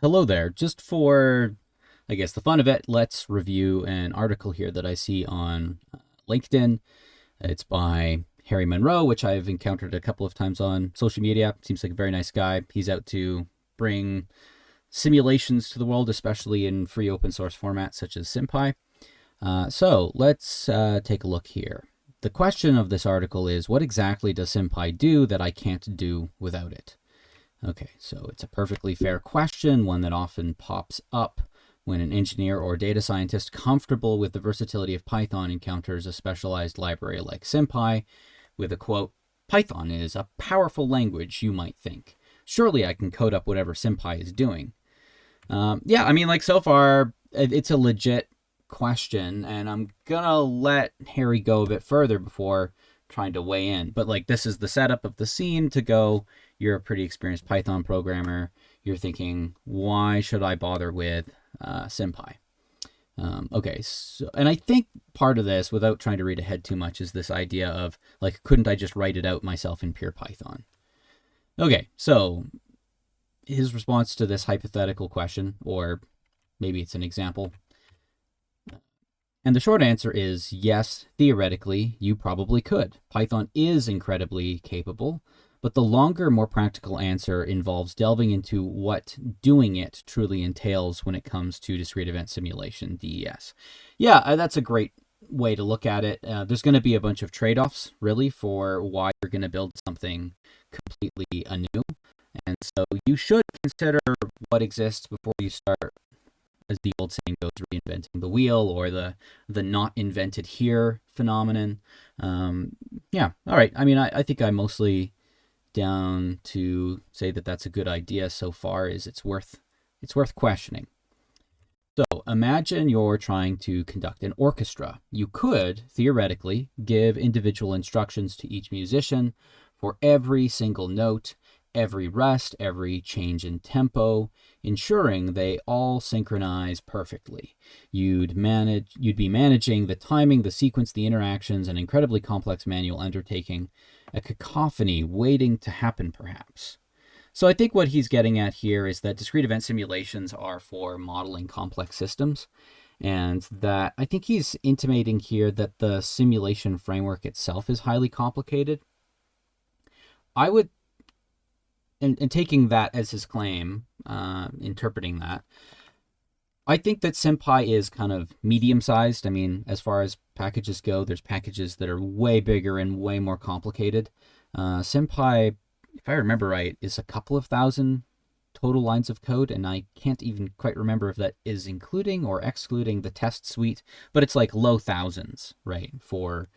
Hello there. Just for, I guess, the fun of it, let's review an article here that I see on LinkedIn. It's by Harry Monroe, which I've encountered a couple of times on social media. Seems like a very nice guy. He's out to bring simulations to the world, especially in free open source formats such as SymPy. So let's take a look here. The question of this article is, what exactly does SymPy do that I can't do without it? Okay, so it's a perfectly fair question, one that often pops up when an engineer or data scientist comfortable with the versatility of Python encounters a specialized library like SymPy with a quote, Python is a powerful language, you might think. Surely I can code up whatever SymPy is doing. Yeah, I mean, like so far, it's a legit question, and I'm gonna let Harry go a bit further before trying to weigh in. But like, this is the setup of the scene to go. You're a pretty experienced Python programmer. You're thinking, why should I bother with SymPy? Okay, so, and I think part of this, without trying to read ahead too much, is this idea of like, couldn't I just write it out myself in pure Python? Okay, so his response to this hypothetical question, or maybe it's an example. And the short answer is yes, theoretically, you probably could. Python is incredibly capable, but the longer, more practical answer involves delving into what doing it truly entails when it comes to discrete event simulation, DES. Yeah, that's a great way to look at it. There's going to be a bunch of trade-offs, really, for why you're going to build something completely anew. And so you should consider what exists before you start, as the old saying goes, reinventing the wheel, or the not invented here phenomenon. Yeah, all right. I mean, I think I'm mostly down to say that that's a good idea so far. Is it's worth questioning. So imagine you're trying to conduct an orchestra. You could theoretically give individual instructions to each musician for every single note, every rest, every change in tempo, ensuring they all synchronize perfectly. You'd be managing the timing, the sequence, the interactions, an incredibly complex manual undertaking, a cacophony waiting to happen perhaps. So I think what he's getting at here is that discrete event simulations are for modeling complex systems, and that I think he's intimating here that the simulation framework itself is highly complicated. I would, and taking that as his claim, interpreting that, I think that SymPy is kind of medium-sized. I mean, as far as packages go, there's packages that are way bigger and way more complicated. SymPy, if I remember right, is a couple of thousand total lines of code, and I can't even quite remember if that is including or excluding the test suite, but it's like low thousands, right, for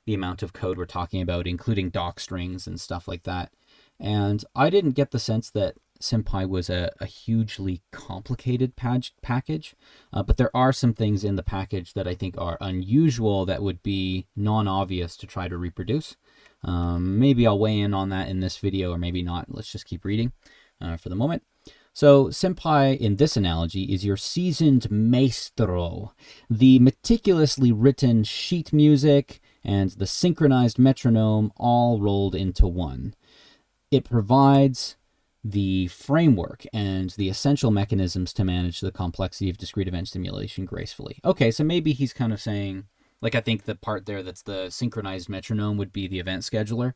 the amount of code we're talking about, including doc strings and stuff like that. And I didn't get the sense that SymPy was a hugely complicated package, but there are some things in the package that I think are unusual that would be non-obvious to try to reproduce. Maybe I'll weigh in on that in this video, or maybe not. Let's just keep reading for the moment. So SymPy, in this analogy, is your seasoned maestro. The meticulously written sheet music and the synchronized metronome all rolled into one. It provides the framework and the essential mechanisms to manage the complexity of discrete event simulation gracefully. Okay, so maybe he's kind of saying, like, I think the part there that's the synchronized metronome would be the event scheduler,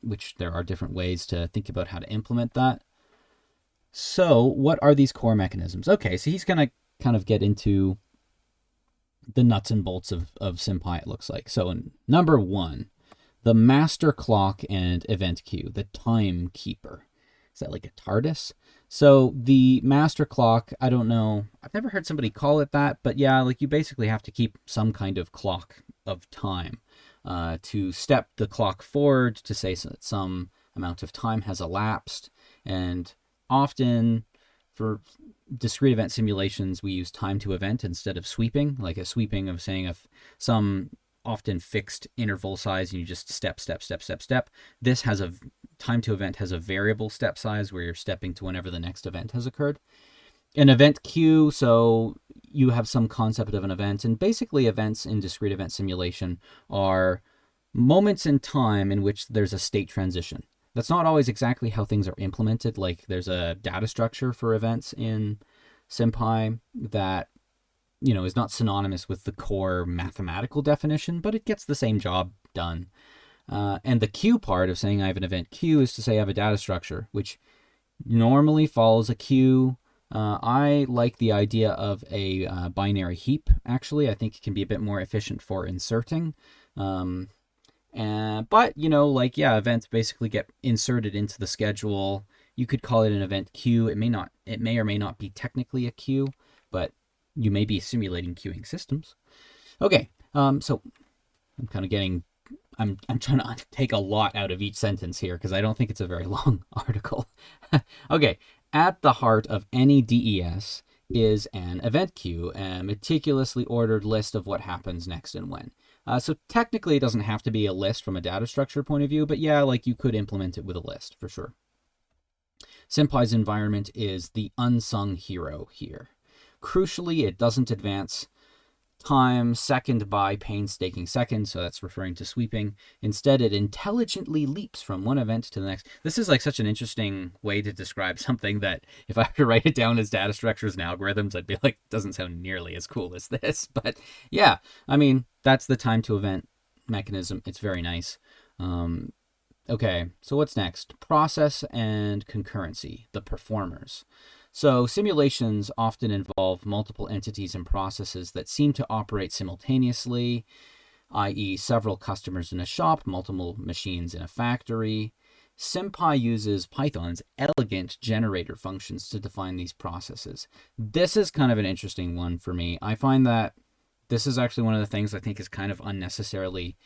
which there are different ways to think about how to implement that. So what are these core mechanisms? Okay, so he's going to kind of get into the nuts and bolts of SymPy, it looks like. So number one, the master clock and event queue, the timekeeper. Is that like a TARDIS? So the master clock, I don't know. I've never heard somebody call it that, but yeah, like you basically have to keep some kind of clock of time to step the clock forward to say that some amount of time has elapsed. And often for discrete event simulations, we use time to event instead of sweeping, like a sweeping of saying if some often fixed interval size and you just step. This has a time to event has a variable step size where you're stepping to whenever the next event has occurred. An event queue, so you have some concept of an event, and basically events in discrete event simulation are moments in time in which there's a state transition. That's not always exactly how things are implemented. Like there's a data structure for events in SymPy that, is not synonymous with the core mathematical definition, but it gets the same job done. And the queue part of saying I have an event queue is to say I have a data structure, which normally follows a queue. I like the idea of a binary heap, actually. I think it can be a bit more efficient for inserting. But, events basically get inserted into the schedule. You could call it an event queue. It may or may not be technically a queue, but you may be simulating queuing systems. Okay, so I'm kind of I'm trying to take a lot out of each sentence here because I don't think it's a very long article. Okay, at the heart of any DES is an event queue, a meticulously ordered list of what happens next and when. So technically it doesn't have to be a list from a data structure point of view, but yeah, like you could implement it with a list for sure. SymPy's environment is the unsung hero here. Crucially, it doesn't advance time second by painstaking second, so that's referring to sweeping. Instead, it intelligently leaps from one event to the next. This is like such an interesting way to describe something that if I were to write it down as data structures and algorithms, I'd be like, doesn't sound nearly as cool as this. But yeah, I mean, that's the time to event mechanism. It's very nice. Okay, so what's next? Process and concurrency, the performers. So simulations often involve multiple entities and processes that seem to operate simultaneously, i.e. several customers in a shop, multiple machines in a factory. SymPy uses Python's elegant generator functions to define these processes. This is kind of an interesting one for me. I find that this is actually one of the things I think is kind of unnecessarily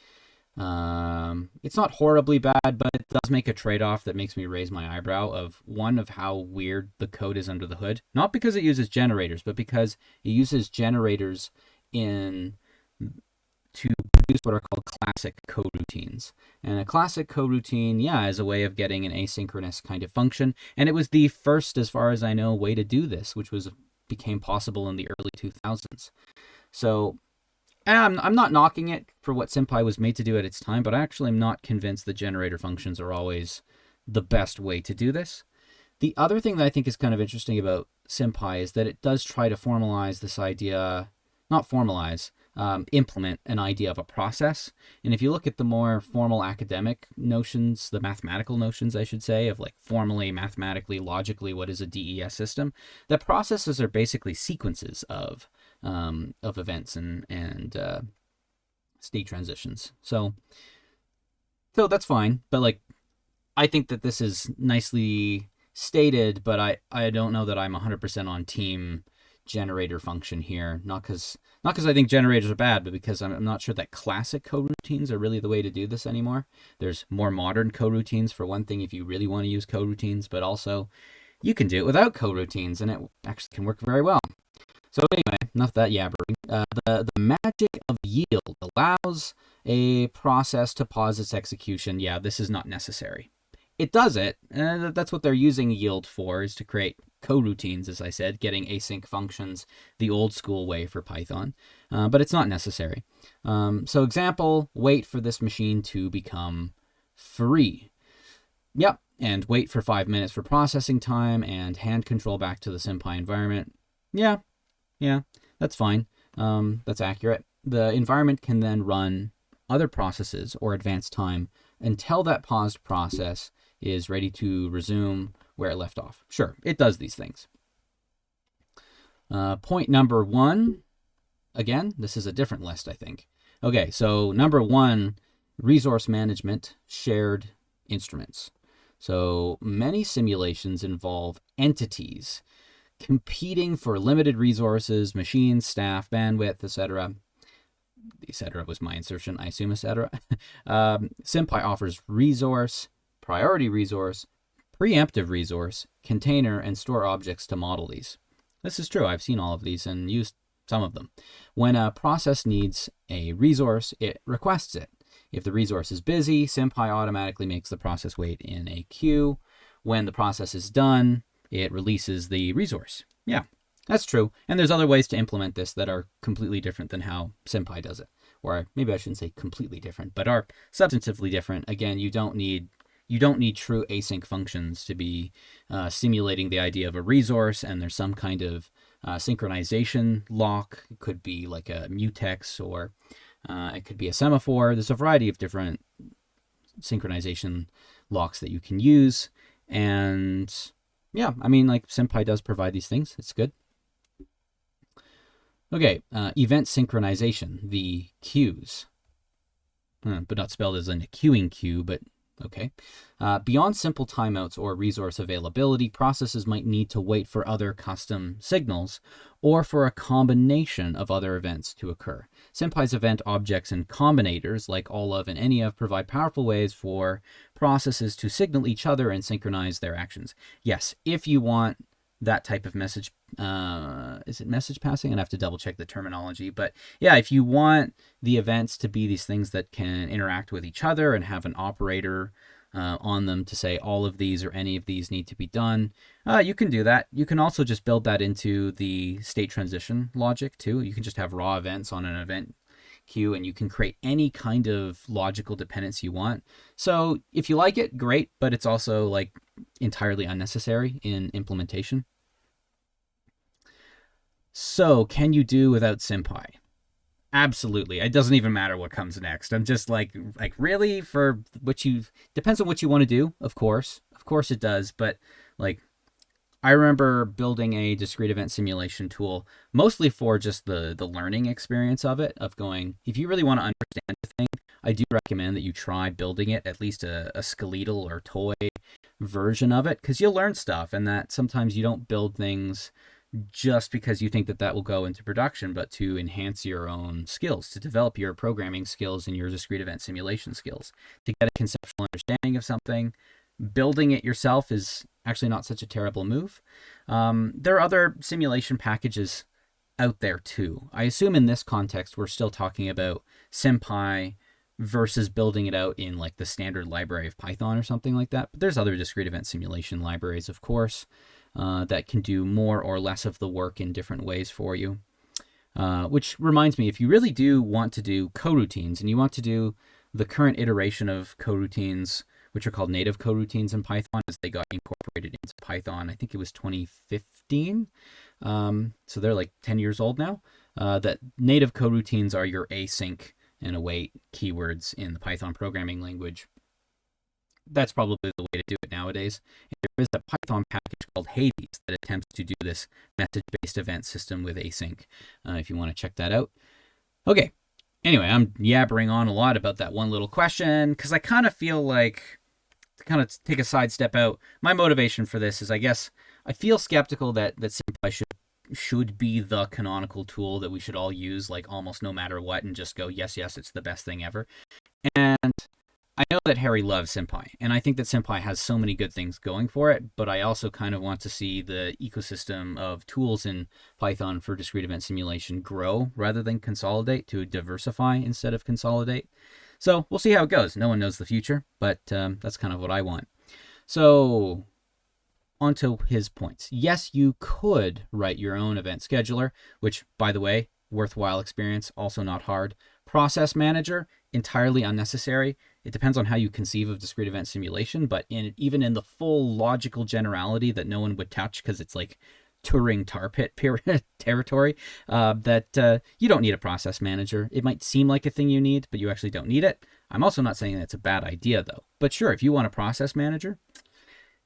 it's not horribly bad, but it does make a trade-off that makes me raise my eyebrow of how weird the code is under the hood. Not because it uses generators, but because it uses generators to produce what are called classic coroutines. And a classic coroutine, is a way of getting an asynchronous kind of function. And it was the first, as far as I know, way to do this, which became possible in the early 2000s. So I'm not knocking it for what SymPy was made to do at its time, but I actually am not convinced that generator functions are always the best way to do this. The other thing that I think is kind of interesting about SymPy is that it does try to formalize this idea, not formalize, implement an idea of a process. And if you look at the more formal academic notions, the mathematical notions, I should say, of like formally, mathematically, logically, what is a DES system, the processes are basically sequences of events and state transitions. So that's fine. But like, I think that this is nicely stated, but I don't know that I'm 100% on team generator function here. Not because I think generators are bad, but because I'm not sure that classic coroutines are really the way to do this anymore. There's more modern coroutines for one thing if you really want to use coroutines, but also you can do it without coroutines and it actually can work very well. So anyway, enough of that yabbering. The magic of yield allows a process to pause its execution. Yeah, this is not necessary. It does it, and that's what they're using yield for, is to create coroutines, as I said, getting async functions the old school way for Python. But it's not necessary. So example, wait for this machine to become free. Yep, and wait for 5 minutes for processing time and hand control back to the SymPy environment. Yeah, that's fine. That's accurate. The environment can then run other processes or advance time until that paused process is ready to resume where it left off. Sure, it does these things. Point number 1, again, this is a different list, I think. Okay, so number 1, resource management, shared instruments. So many simulations involve entities competing for limited resources, machines, staff, bandwidth, etc. Etc. was my insertion, I assume, etc. SymPy offers resource, priority resource, preemptive resource, container, and store objects to model these. This is true. I've seen all of these and used some of them. When a process needs a resource, it requests it. If the resource is busy, SymPy automatically makes the process wait in a queue. When the process is done, it releases the resource. Yeah, that's true. And there's other ways to implement this that are completely different than how SymPy does it. Or maybe I shouldn't say completely different, but are substantively different. Again, you don't need you don't need true async functions to be simulating the idea of a resource, and there's some kind of synchronization lock. It could be like a mutex, or it could be a semaphore. There's a variety of different synchronization locks that you can use. And yeah, I mean, like SymPy does provide these things. It's good. Okay, event synchronization, the queues, but not spelled as in a queuing queue, but okay. Beyond simple timeouts or resource availability, processes might need to wait for other custom signals or for a combination of other events to occur. SymPy's event objects and combinators, like all of and any of, provide powerful ways for processes to signal each other and synchronize their actions. Yes, if you want that type of message, is it message passing? I'd have to double check the terminology, but yeah, if you want the events to be these things that can interact with each other and have an operator on them to say all of these or any of these need to be done, you can do that. You can also just build that into the state transition logic too. You can just have raw events on an event queue, and you can create any kind of logical dependence you want. So if you like it, great, but it's also like entirely unnecessary in implementation. So can you do without SymPy? Absolutely. It doesn't even matter what comes next. I'm just like really, for what you, depends on what you want to do. Of course it does. But like, I remember building a discrete event simulation tool mostly for just the learning experience of it, of going, if you really want to understand the thing, I do recommend that you try building it, at least a skeletal or toy version of it, because you'll learn stuff, and that sometimes you don't build things just because you think that that will go into production, but to enhance your own skills, to develop your programming skills and your discrete event simulation skills, to get a conceptual understanding of something. Building it yourself is actually not such a terrible move. There are other simulation packages out there too. I assume in this context, we're still talking about SymPy versus building it out in like the standard library of Python or something like that. But there's other discrete event simulation libraries, of course, that can do more or less of the work in different ways for you. Which reminds me, if you really do want to do coroutines, and you want to do the current iteration of coroutines, which are called native coroutines in Python, as they got incorporated into Python, I think it was 2015. So they're like 10 years old now. That native coroutines are your async and await keywords in the Python programming language. That's probably the way to do it nowadays. And there is a Python package called Hades that attempts to do this message-based event system with async, if you want to check that out. Okay. Anyway, I'm yabbering on a lot about that one little question, because I kind of feel like, to kind of take a sidestep out, my motivation for this is, I guess, I feel skeptical that SymPy should be the canonical tool that we should all use, like almost no matter what, and just go, yes, it's the best thing ever. And I know that Harry loves SymPy, and I think that SymPy has so many good things going for it, but I also kind of want to see the ecosystem of tools in Python for discrete event simulation grow rather than consolidate, to diversify instead of consolidate. So we'll see how it goes. No one knows the future, but that's kind of what I want. So onto his points. Yes, you could write your own event scheduler, which, by the way, worthwhile experience, also not hard. Process manager, entirely unnecessary. It depends on how you conceive of discrete event simulation, but even in the full logical generality that no one would touch because it's like Turing tar pit territory, that you don't need a process manager. It might seem like a thing you need, but you actually don't need it. I'm also not saying that's a bad idea, though. But sure, if you want a process manager,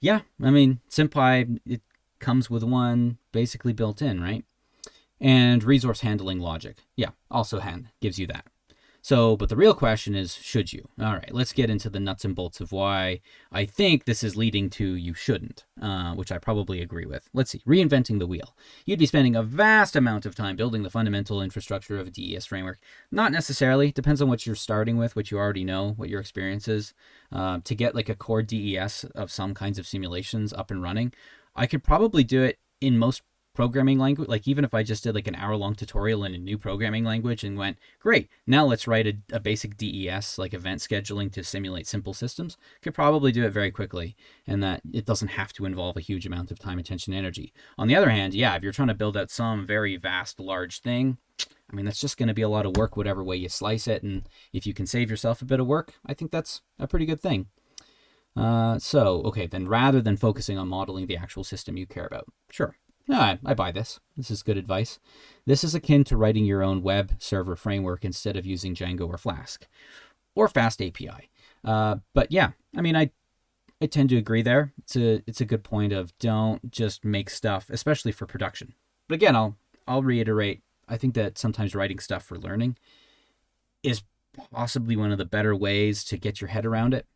yeah, I mean, SymPy, it comes with one basically built in, right? And resource handling logic, yeah, also gives you that. So, but the real question is, should you? All right, let's get into the nuts and bolts of why I think this is leading to you shouldn't, which I probably agree with. Let's see, reinventing the wheel. You'd be spending a vast amount of time building the fundamental infrastructure of a DES framework. Not necessarily, depends on what you're starting with, what you already know, what your experience is. To get like a core DES of some kinds of simulations up and running, I could probably do it in most programming language. Like even if I just did like an hour-long tutorial in a new programming language and went, great, now let's write a basic DES, like event scheduling to simulate simple systems, could probably do it very quickly, and that it doesn't have to involve a huge amount of time, attention, energy. On the other hand, yeah, if you're trying to build out some very vast, large thing, I mean, that's just going to be a lot of work, whatever way you slice it, and if you can save yourself a bit of work, I think that's a pretty good thing. Okay, then rather than focusing on modeling the actual system you care about. Sure. Yeah, I buy this. This is good advice. This is akin to writing your own web server framework instead of using Django or Flask or Fast API. But yeah, I mean, I tend to agree there. It's a good point of don't just make stuff, especially for production. But again, I'll reiterate. I think that sometimes writing stuff for learning is possibly one of the better ways to get your head around it.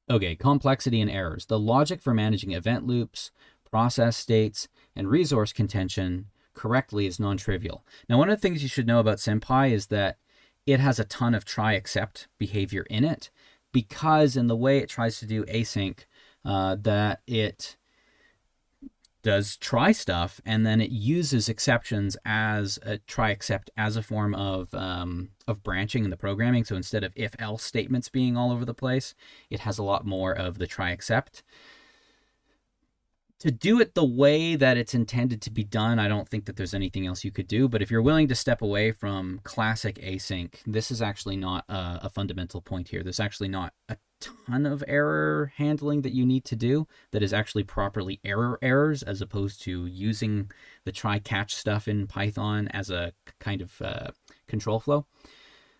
Okay, complexity and errors. The logic for managing event loops, process states, and resource contention correctly is non-trivial. Now, one of the things you should know about SymPy is that it has a ton of try-except behavior in it, because in the way it tries to do async, that it does try stuff and then it uses exceptions as a try except as a form of branching in the programming. So instead of if else statements being all over the place, it has a lot more of the try except. To do it the way that it's intended to be done, I don't think that there's anything else you could do. But if you're willing to step away from classic async, this is actually not a fundamental point here. There's actually not a ton of error handling that you need to do that is actually properly errors, as opposed to using the try-catch stuff in Python as a kind of control flow.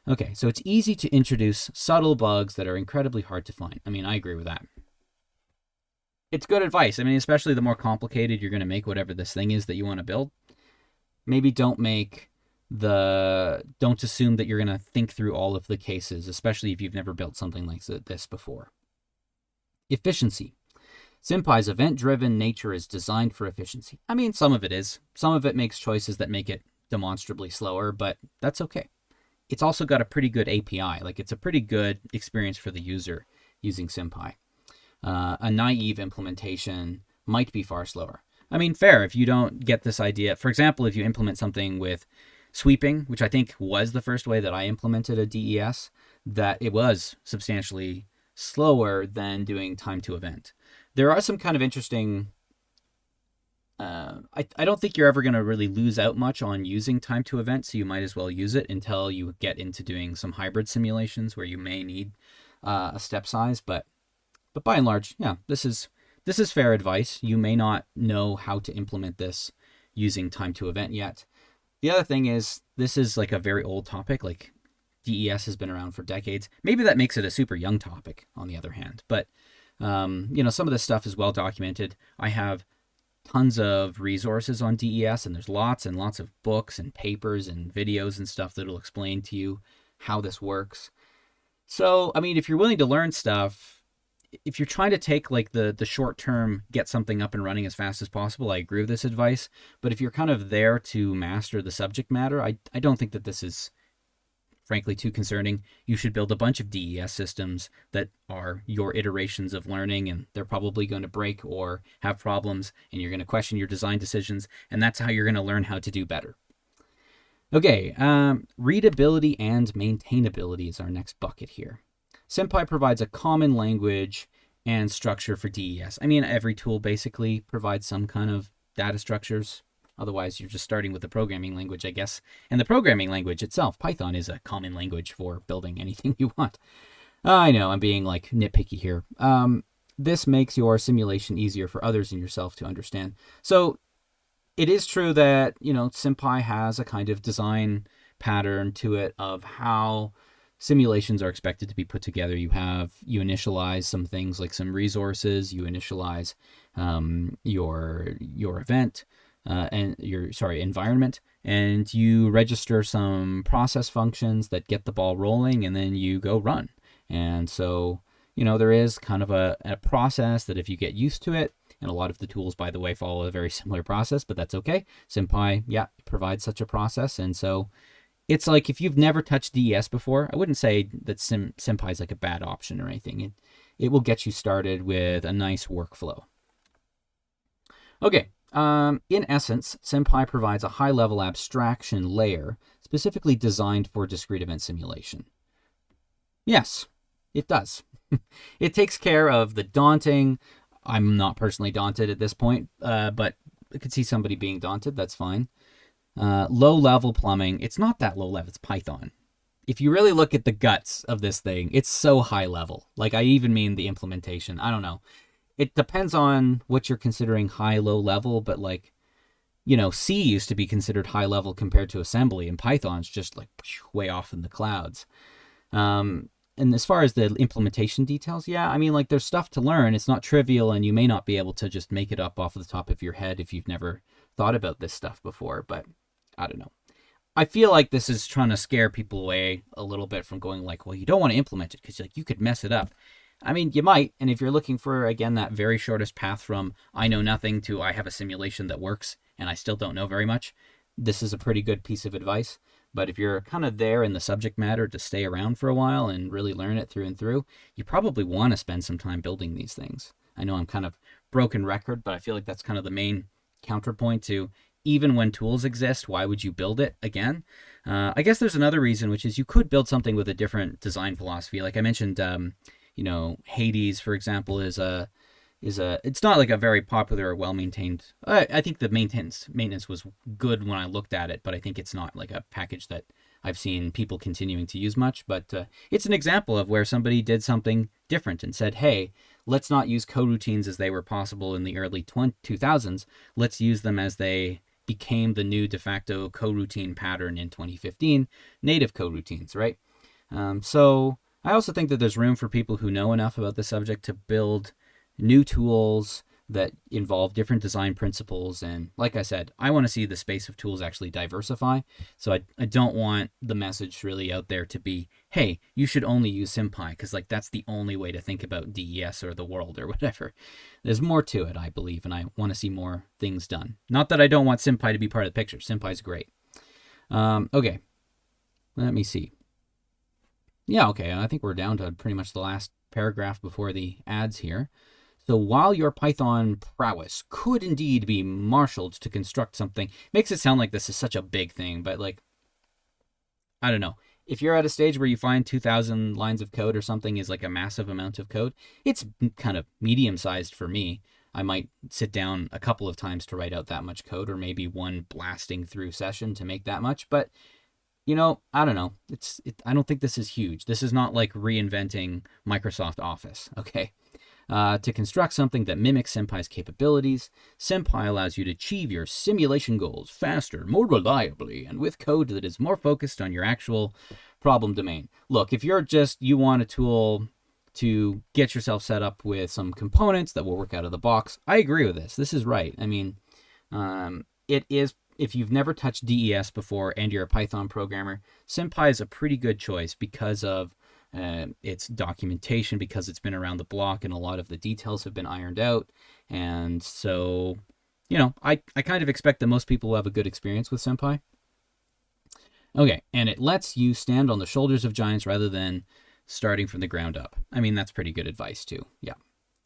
Okay, so it's easy to introduce subtle bugs that are incredibly hard to find. I mean, I agree with that. It's good advice. I mean, especially the more complicated you're going to make whatever this thing is that you want to build. Maybe don't assume that you're going to think through all of the cases, especially if you've never built something like this before. Efficiency. SymPy's event-driven nature is designed for efficiency. I mean, some of it is. Some of it makes choices that make it demonstrably slower, but that's okay. It's also got a pretty good API. Like, it's a pretty good experience for the user using SymPy. A naive implementation might be far slower. I mean, fair if you don't get this idea. For example, if you implement something with sweeping, which I think was the first way that I implemented a DES, that it was substantially slower than doing time to event. There are some kind of interesting... I don't think you're ever going to really lose out much on using time to event, so you might as well use it until you get into doing some hybrid simulations where you may need a step size, but by and large, yeah, this is fair advice. You may not know how to implement this using time to event yet. The other thing is, this is like a very old topic. Like, DES has been around for decades. Maybe that makes it a super young topic, on the other hand. But, some of this stuff is well documented. I have tons of resources on DES, and there's lots and lots of books and papers and videos and stuff that'll explain to you how this works. So, I mean, if you're willing to learn stuff, if you're trying to take like the short term, get something up and running as fast as possible, I agree with this advice. But if you're kind of there to master the subject matter, I don't think that this is frankly too concerning. You should build a bunch of DES systems that are your iterations of learning, and they're probably going to break or have problems, and you're going to question your design decisions, and that's how you're going to learn how to do better. Okay, readability and maintainability is our next bucket here. SymPy provides a common language and structure for DES. I mean, every tool basically provides some kind of data structures. Otherwise, you're just starting with the programming language, I guess. And the programming language itself, Python, is a common language for building anything you want. I know, I'm being like nitpicky here. This makes your simulation easier for others and yourself to understand. So it is true that, SymPy has a kind of design pattern to it of how simulations are expected to be put together. You initialize some things like some resources, you initialize your event and your environment, and you register some process functions that get the ball rolling, and then you go run. And so, there is kind of a process that if you get used to it, and a lot of the tools, by the way, follow a very similar process, but that's okay. SymPy, provides such a process, and so it's like if you've never touched DES before, I wouldn't say that SymPy is like a bad option or anything. It will get you started with a nice workflow. Okay, in essence, SymPy provides a high-level abstraction layer specifically designed for discrete event simulation. Yes, it does. It takes care of the daunting... I'm not personally daunted at this point, but I could see somebody being daunted. That's fine. Low-level plumbing. It's not that low-level. It's Python. if you really look at the guts of this thing, it's so high level. Like, I even mean the implementation. I don't know. It depends on what you're considering high, low level, but like, C used to be considered high level compared to assembly, and Python's just like way off in the clouds. And as far as the implementation details, yeah, I mean, like, there's stuff to learn. It's not trivial, and you may not be able to just make it up off the top of your head if you've never thought about this stuff before, but I don't know. I feel like this is trying to scare people away a little bit from going like, well, you don't want to implement it because like you could mess it up. I mean, you might, and if you're looking for, again, that very shortest path from I know nothing to I have a simulation that works and I still don't know very much, this is a pretty good piece of advice. But if you're kind of there in the subject matter to stay around for a while and really learn it through and through, you probably want to spend some time building these things. I know I'm kind of broken record, but I feel like that's kind of the main counterpoint to even when tools exist, why would you build it again? I guess there's another reason, which is you could build something with a different design philosophy. Like I mentioned, Hades, for example, is it's not like a very popular or well-maintained. I think the maintenance was good when I looked at it, but I think it's not like a package that I've seen people continuing to use much. But it's an example of where somebody did something different and said, hey, let's not use coroutines as they were possible in the early 2000s. Let's use them as they became the new de facto coroutine pattern in 2015, native coroutines, right? So I also think that there's room for people who know enough about the subject to build new tools that involve different design principles. And like I said, I want to see the space of tools actually diversify. So I don't want the message really out there to be, hey, you should only use SymPy because like that's the only way to think about DES or the world or whatever. There's more to it, I believe, and I want to see more things done. Not that I don't want SymPy to be part of the picture. SymPy's great. Okay, let me see. Yeah, okay, I think we're down to pretty much the last paragraph before the ads here. So while your Python prowess could indeed be marshaled to construct something, makes it sound like this is such a big thing, but like, I don't know. If you're at a stage where you find 2,000 lines of code or something is like a massive amount of code, it's kind of medium-sized for me. I might sit down a couple of times to write out that much code, or maybe one blasting through session to make that much, but I don't know. I don't think this is huge. This is not like reinventing Microsoft Office, okay? To construct something that mimics SymPy's capabilities, SymPy allows you to achieve your simulation goals faster, more reliably, and with code that is more focused on your actual problem domain. Look, if you want a tool to get yourself set up with some components that will work out of the box, I agree with this. This is right. I mean, it is. If you've never touched DES before and you're a Python programmer, SymPy is a pretty good choice because of its documentation, because it's been around the block and a lot of the details have been ironed out. And so, I kind of expect that most people will have a good experience with SymPy. Okay, and it lets you stand on the shoulders of giants rather than starting from the ground up. I mean, that's pretty good advice too. Yeah,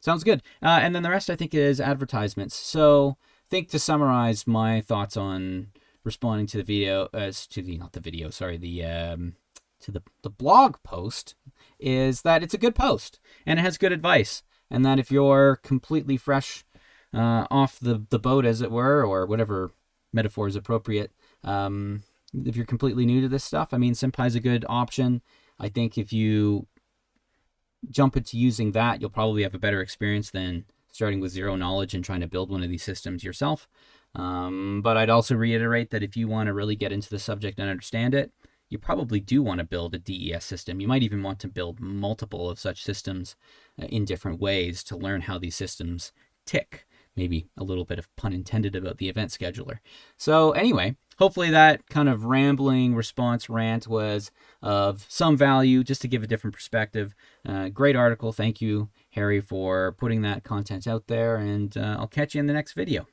sounds good. And then the rest I think is advertisements. So I think to summarize my thoughts on responding to the video, to the blog post, is that it's a good post and it has good advice, and that if you're completely fresh off the boat, as it were, or whatever metaphor is appropriate, if you're completely new to this stuff, I mean, SymPy is a good option. I think if you jump into using that, you'll probably have a better experience than starting with zero knowledge and trying to build one of these systems yourself. But I'd also reiterate that if you want to really get into the subject and understand it, you probably do want to build a DES system. You might even want to build multiple of such systems in different ways to learn how these systems tick. Maybe a little bit of pun intended about the event scheduler. So anyway, hopefully that kind of rambling response rant was of some value, just to give a different perspective. Great article. Thank you, Harry, for putting that content out there, and I'll catch you in the next video.